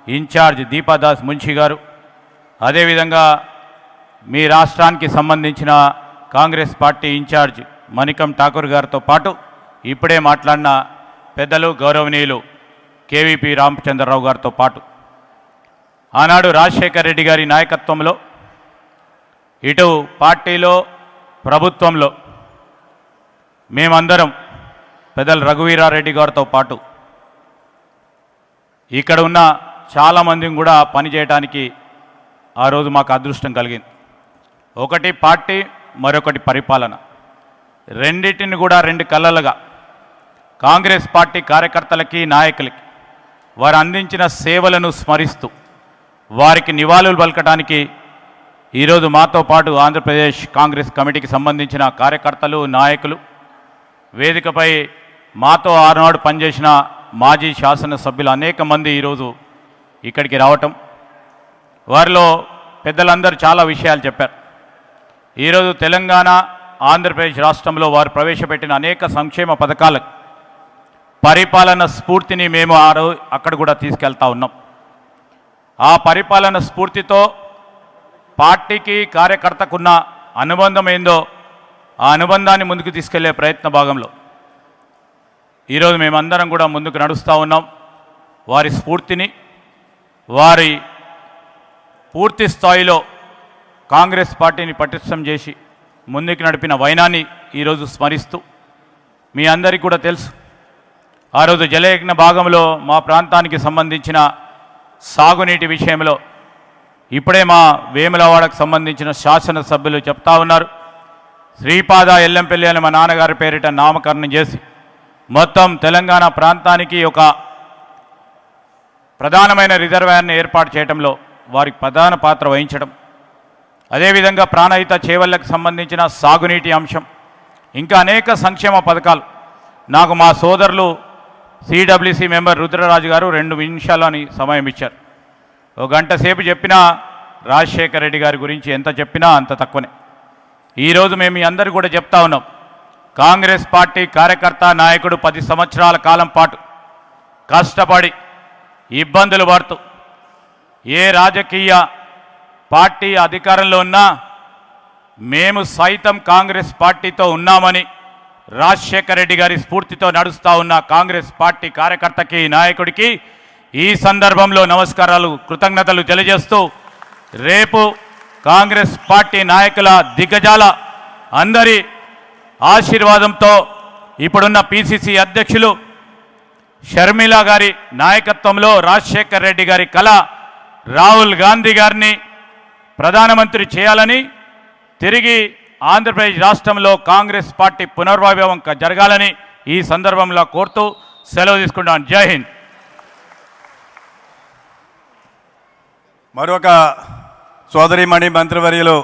Incharge Deepa Das Munshi గారు, అదేవిధంగా మీ రాష్ట్రానికి సంబంధించిన కాంగ్రెస్ పార్టీ ఇన్ఛార్జ్ మణికం ఠాకూర్ గారితో పాటు ఇప్పుడే మాట్లాడిన పెద్దలు గౌరవనీయులు కేవీపీ రామచంద్రరావు గారితో పాటు ఆనాడు రాజశేఖర్ రెడ్డి గారి నాయకత్వంలో ఇటు పార్టీలో ప్రభుత్వంలో మేమందరం పెద్దలు రఘువీరారెడ్డి గారితో పాటు ఇక్కడ ఉన్న చాలామందిని కూడా పనిచేయడానికి ఆ రోజు మాకు అదృష్టం కలిగింది. ఒకటి పార్టీ, మరొకటి పరిపాలన, రెండింటిని కూడా రెండు కళ్ళలుగా కాంగ్రెస్ పార్టీ కార్యకర్తలకి నాయకులకి వారు అందించిన సేవలను స్మరిస్తూ వారికి నివాళులు పలకడానికి ఈరోజు మాతో పాటు ఆంధ్రప్రదేశ్ కాంగ్రెస్ కమిటీకి సంబంధించిన కార్యకర్తలు నాయకులు వేదికపై మాతో ఆనాడు పనిచేసిన మాజీ శాసనసభ్యులు అనేక మంది ఈరోజు ఇక్కడికి రావటం, వారిలో పెద్దలందరూ చాలా విషయాలు చెప్పారు. ఈరోజు తెలంగాణ ఆంధ్రప్రదేశ్ రాష్ట్రంలో వారు ప్రవేశపెట్టిన అనేక సంక్షేమ పథకాలకు పరిపాలన స్ఫూర్తిని మేము అక్కడ కూడా తీసుకెళ్తా ఉన్నాం. ఆ పరిపాలన స్ఫూర్తితో పార్టీకి కార్యకర్తకున్న అనుబంధం ఏందో ఆ అనుబంధాన్ని ముందుకు తీసుకెళ్లే ప్రయత్న భాగంలో ఈరోజు మేమందరం కూడా ముందుకు నడుస్తూ ఉన్నాం. వారి స్ఫూర్తిని, వారి పూర్తి స్థాయిలో కాంగ్రెస్ పార్టీని పటిష్టం చేసి ముందుకు నడిపిన వైనాన్ని ఈరోజు స్మరిస్తూ, మీ అందరికీ కూడా తెలుసు ఆ రోజు జలయజ్ఞ భాగంలో మా ప్రాంతానికి సంబంధించిన సాగునీటి విషయంలో ఇప్పుడే మా వేములవాడకు సంబంధించిన శాసనసభ్యులు చెప్తా ఉన్నారు. శ్రీపాద ఎల్లంపల్లి అని మా నాన్నగారి పేరిట నామకరణం చేసి మొత్తం తెలంగాణ ప్రాంతానికి ఒక ప్రధానమైన రిజర్వాయర్ని ఏర్పాటు చేయడంలో వారికి ప్రధాన పాత్ర వహించడం, అదేవిధంగా ప్రాణహిత చేవళ్లకు సంబంధించిన సాగునీటి అంశం, ఇంకా అనేక సంక్షేమ పథకాలు నాకు మా సోదరులు సిడబ్ల్యూసి మెంబర్ రుద్రరాజు గారు 2 నిమిషాలని సమయం ఇచ్చారు. ఒక గంట సేపు చెప్పినా రాజశేఖర్ రెడ్డి గారి గురించి ఎంత చెప్పినా అంత తక్కువనే. ఈరోజు మేము మీ అందరూ కూడా చెప్తా ఉన్నాం, కాంగ్రెస్ పార్టీ కార్యకర్త నాయకుడు 10 సంవత్సరాల కాలం పాటు కష్టపడి ఇబ్బందులు పడుతూ ఏ రాజకీయ పార్టీ అధికారంలో ఉన్నా మేము సైతం కాంగ్రెస్ పార్టీతో ఉన్నామని రాజశేఖర రెడ్డి గారి స్ఫూర్తితో నడుస్తూ ఉన్న కాంగ్రెస్ పార్టీ కార్యకర్తకి నాయకుడికి ఈ సందర్భంలో నమస్కారాలు, కృతజ్ఞతలు తెలియజేస్తూ రేపు కాంగ్రెస్ పార్టీ నాయకుల దిగ్గజాల అందరి ఆశీర్వాదంతో ఇప్పుడున్న పిసిసి అధ్యక్షులు షర్మిల గారి నాయకత్వంలో రాజశేఖర్ రెడ్డి గారి కళ రాహుల్ గాంధీ గారిని ప్రధానమంత్రి చేయాలని, తిరిగి ఆంధ్రప్రదేశ్ రాష్ట్రంలో కాంగ్రెస్ పార్టీ పునర్వైభవం జరగాలని ఈ సందర్భంలో కోరుతూ సెలవు తీసుకుంటాను. జై హింద్. మరొక సోదరిమణి మంత్రివర్యులు